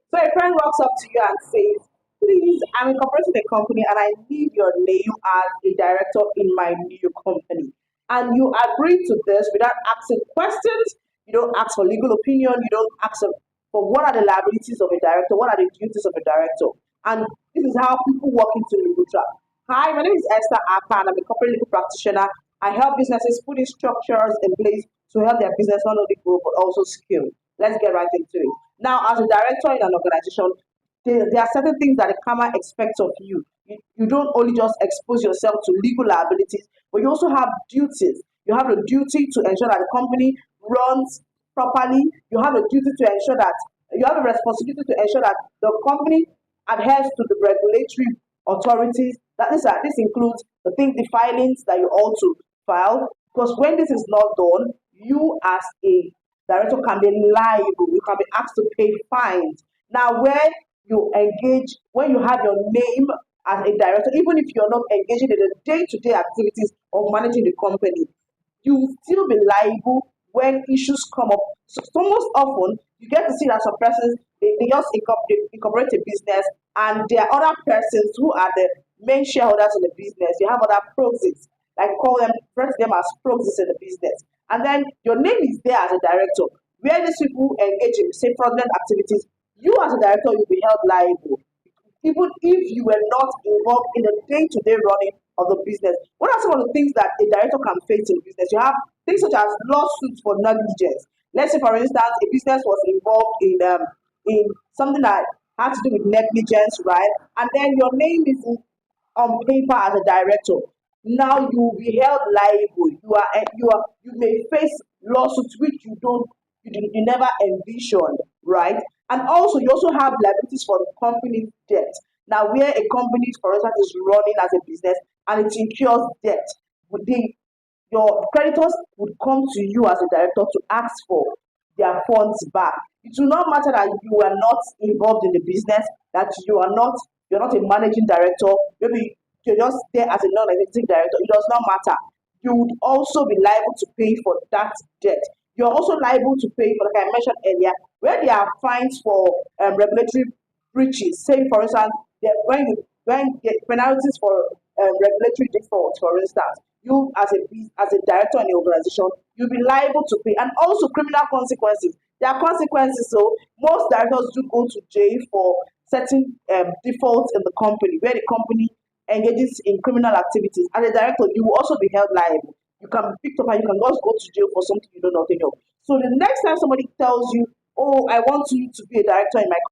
So a friend walks up to you and says, please, I'm incorporating a company and I need your name as a director in my new company. And you agree to this without asking questions. You don't ask for legal opinion. You don't ask for what are the liabilities of a director, what are the duties of a director. And this is how people walk into legal trap. Hi, my name is Esther Akpa and I'm a corporate legal practitioner. I help businesses put in structures in place to help their business not only grow but also scale. Let's get right into it. Now, as a director in an organization, there are certain things that the karma expects of you. You don't only just expose yourself to legal liabilities, but you also have duties. You have a duty to ensure that the company runs properly. You have a duty to ensure that you have a responsibility to ensure that the company adheres to the regulatory authorities. This includes the filings that you ought to file. Because when this is not done, you as a director can be liable. You can be asked to pay fines. Now, when you have your name as a director, even if you're not engaging in the day-to-day activities of managing the company, you will still be liable when issues come up. So most often, you get to see that some persons they just incorporate a business, and there are other persons who are the main shareholders in the business. You have other proxies, like refer to them as proxies in the business, and then your name is there as a director. Where these people engage in say fraudulent activities, you as a director you'll be held liable even if you were not involved in the day-to-day running of the business. What are some of the things that a director can face in business? You have things such as lawsuits for negligence. Let's say, for instance, a business was involved in something that had to do with negligence, right? And then your name is on paper as a director. Now you will be held liable. You may face lawsuits which you never envisioned, right? And also you also have liabilities for the company's debt. Now where a company, for instance, is running as a business and it incurs debt, would the your creditors would come to you as a director to ask for their funds back. It will not matter that you are not involved in the business, that you're not a managing director, maybe you're just there as a non-executive director. It does not matter. You would also be liable to pay for that debt. You're also liable to pay for, like I mentioned earlier, where there are fines for regulatory breaches. Say, for instance, when the penalties for regulatory defaults, for instance, you as a director in the organization, you'll be liable to pay, and also criminal consequences. There are consequences. So most directors do go to jail for certain defaults in the company, where the company engages in criminal activities. As a director, you will also be held liable. You can be picked up and you can just go to jail for something you know nothing of. So the next time somebody tells you, "Oh, I want you to be a director in my